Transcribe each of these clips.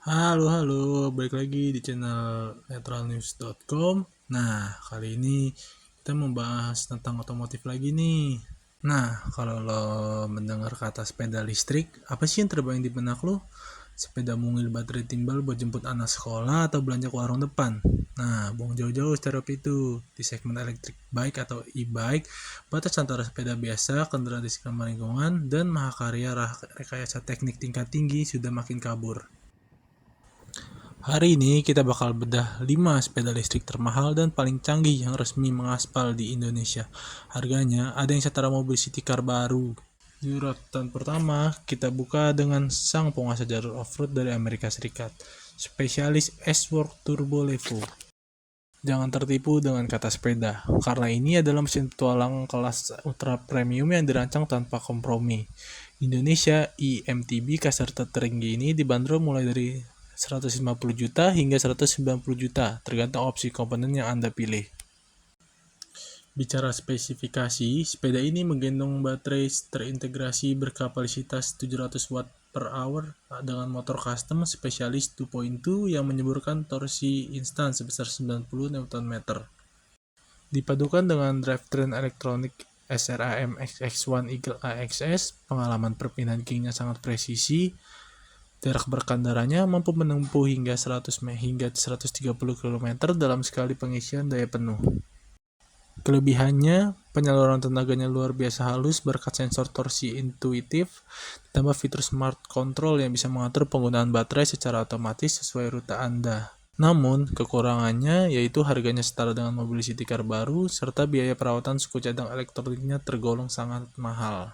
Halo, halo, balik lagi di channel netralnews.com. Nah, kali ini kita membahas tentang otomotif lagi nih. Nah, kalau lo mendengar kata sepeda listrik, apa sih yang terbayang di benak lo? Sepeda mungil baterai timbal buat jemput anak sekolah atau belanja ke warung depan? Nah, buang jauh-jauh stereotip itu. Di segmen electric bike atau e-bike, batas antara sepeda biasa, kendaraan di ramah lingkungan, dan mahakarya rekayasa teknik tingkat tinggi sudah makin kabur. Hari ini kita bakal bedah 5 sepeda listrik termahal dan paling canggih yang resmi mengaspal di Indonesia. Harganya ada yang setara mobil city car baru. Di urutan pertama, kita buka dengan sang penguasa jalur off-road dari Amerika Serikat, spesialis S-Works Turbo Levo. Jangan tertipu dengan kata sepeda, karena ini adalah mesin petualang kelas ultra premium yang dirancang tanpa kompromi. Di Indonesia, IMTB kasar tertinggi ini dibanderol mulai dari 150 juta hingga 190 juta, tergantung opsi komponen yang Anda pilih. Bicara spesifikasi, sepeda ini menggendong baterai terintegrasi berkapasitas 700 watt per hour dengan motor custom spesialis 2.2 yang menyuburkan torsi instan sebesar 90 Nm. Dipadukan dengan drivetrain elektronik SRAM XX1 Eagle AXS, pengalaman perpindahan kingnya sangat presisi. Jarak berkendaranya mampu menempuh hingga 100 hingga 130 km dalam sekali pengisian daya penuh. Kelebihannya, penyaluran tenaganya luar biasa halus berkat sensor torsi intuitif, ditambah fitur smart control yang bisa mengatur penggunaan baterai secara otomatis sesuai rute Anda. Namun, kekurangannya yaitu harganya setara dengan mobil city car baru, serta biaya perawatan suku cadang elektroniknya tergolong sangat mahal.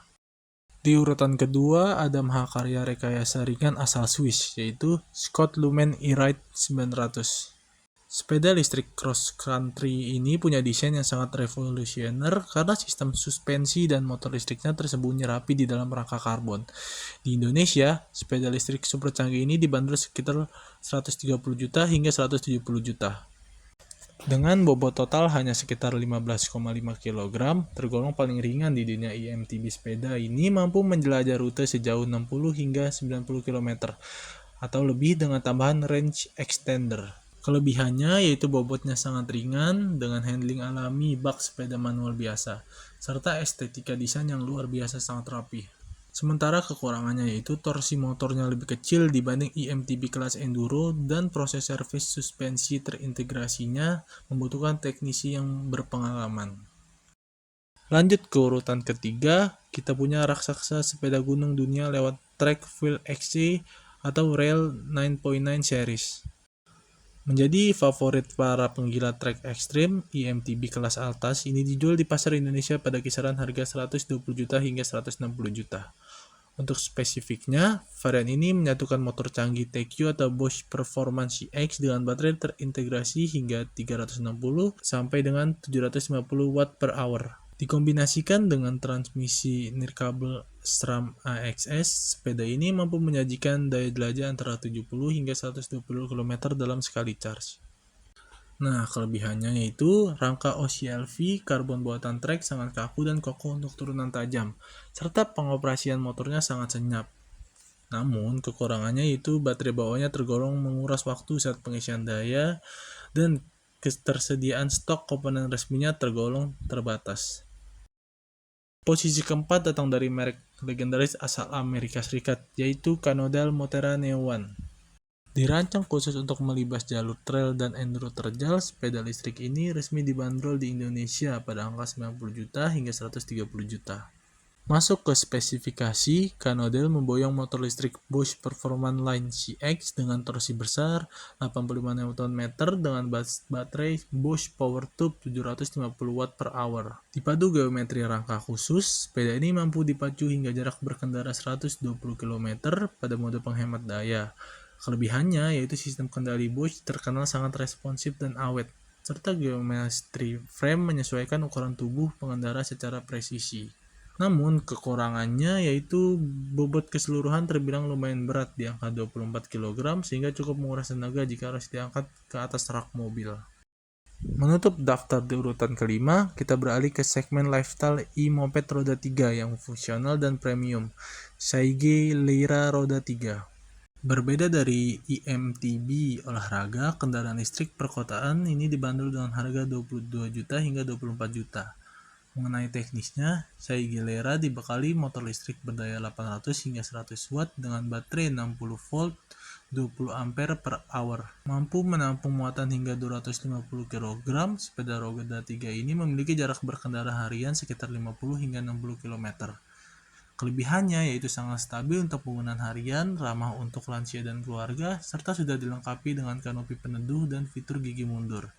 Di urutan kedua ada mahakarya rekayasa ringan asal Swiss, yaitu Scott Lumen E-Ride 900. Sepeda listrik cross country ini punya desain yang sangat revolusioner karena sistem suspensi dan motor listriknya tersembunyi rapi di dalam rangka karbon. Di Indonesia, sepeda listrik super canggih ini dibanderol sekitar 130 juta hingga 170 juta. Dengan bobot total hanya sekitar 15,5 kg, tergolong paling ringan di dunia IMTB sepeda ini mampu menjelajah rute sejauh 60 hingga 90 km atau lebih dengan tambahan range extender. Kelebihannya yaitu bobotnya sangat ringan dengan handling alami bak sepeda manual biasa, serta estetika desain yang luar biasa sangat rapi. Sementara kekurangannya yaitu torsi motornya lebih kecil dibanding IMTB kelas enduro dan proses servis suspensi terintegrasinya membutuhkan teknisi yang berpengalaman. Lanjut ke urutan ketiga, kita punya raksasa sepeda gunung dunia lewat Trek Wheel XC atau Rail 9.9 series. Menjadi favorit para penggila trek ekstrim, IMTB kelas atas ini dijual di pasar Indonesia pada kisaran harga 120 juta hingga 160 juta. Untuk spesifiknya, varian ini menyatukan motor canggih TQ atau Bosch Performance CX dengan baterai terintegrasi hingga 360 sampai dengan 750 watt per hour. Dikombinasikan dengan transmisi nirkabel SRAM AXS, sepeda ini mampu menyajikan daya jelajah antara 70 hingga 120 km dalam sekali charge. Nah, kelebihannya yaitu rangka OCLV karbon buatan Trek sangat kaku dan kokoh untuk turunan tajam, serta pengoperasian motornya sangat senyap. Namun, kekurangannya yaitu baterai bawahnya tergolong menguras waktu saat pengisian daya dan ketersediaan stok komponen resminya tergolong terbatas. Posisi keempat datang dari merek legendaris asal Amerika Serikat, yaitu Canodel Moterra Neo One. Dirancang khusus untuk melibas jalur trail dan enduro terjal, sepeda listrik ini resmi dibanderol di Indonesia pada angka 90 juta hingga 130 juta. Masuk ke spesifikasi, Canodel memboyong motor listrik Bosch Performance Line CX dengan torsi besar 85 Nm dengan baterai Bosch PowerTube 750 watt per hour. Dipadu geometri rangka khusus, sepeda ini mampu dipacu hingga jarak berkendara 120 km pada mode penghemat daya. Kelebihannya yaitu sistem kendali Bosch terkenal sangat responsif dan awet, serta geometri frame menyesuaikan ukuran tubuh pengendara secara presisi. Namun, kekurangannya yaitu bobot keseluruhan terbilang lumayan berat di angka 24 kg sehingga cukup menguras tenaga jika harus diangkat ke atas rak mobil. Menutup daftar di urutan kelima, kita beralih ke segmen lifestyle e-moped roda 3 yang fungsional dan premium, Saige Lyra roda 3. Berbeda dari IMTB olahraga, kendaraan listrik perkotaan ini dibanderol dengan harga 22 juta hingga 24 juta. Mengenai teknisnya, Sai Gilera dibekali motor listrik berdaya 800 hingga 100 watt dengan baterai 60 volt 20 ampere per hour. Mampu menampung muatan hingga 250 kg, sepeda roda 3 ini memiliki jarak berkendara harian sekitar 50 hingga 60 km. Kelebihannya yaitu sangat stabil untuk penggunaan harian, ramah untuk lansia dan keluarga, serta sudah dilengkapi dengan kanopi peneduh dan fitur gigi mundur.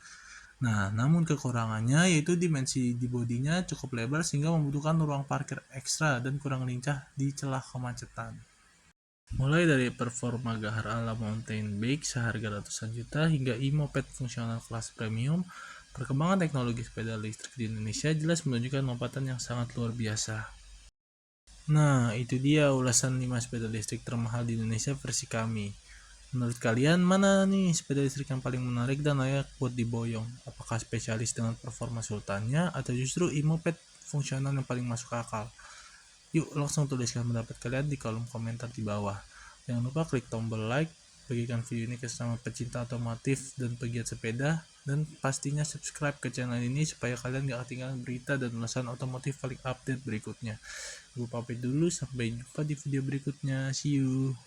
Nah, namun kekurangannya yaitu dimensi di bodinya cukup lebar sehingga membutuhkan ruang parkir ekstra dan kurang lincah di celah kemacetan. Mulai dari performa gahar ala mountain bike seharga ratusan juta hingga e-moped fungsional kelas premium, perkembangan teknologi sepeda listrik di Indonesia jelas menunjukkan lompatan yang sangat luar biasa. Nah, itu dia ulasan 5 sepeda listrik termahal di Indonesia versi kami. Menurut kalian, mana nih sepeda listrik yang paling menarik dan layak buat diboyong? Apakah spesialis dengan performa sultannya atau justru e-moped fungsional yang paling masuk akal? Yuk, langsung tuliskan pendapat kalian di kolom komentar di bawah. Jangan lupa klik tombol like, bagikan video ini ke sesama pecinta otomotif dan pegiat sepeda, dan pastinya subscribe ke channel ini supaya kalian gak ketinggalan berita dan ulasan otomotif paling update berikutnya. Gue pamit dulu, sampai jumpa di video berikutnya. See you.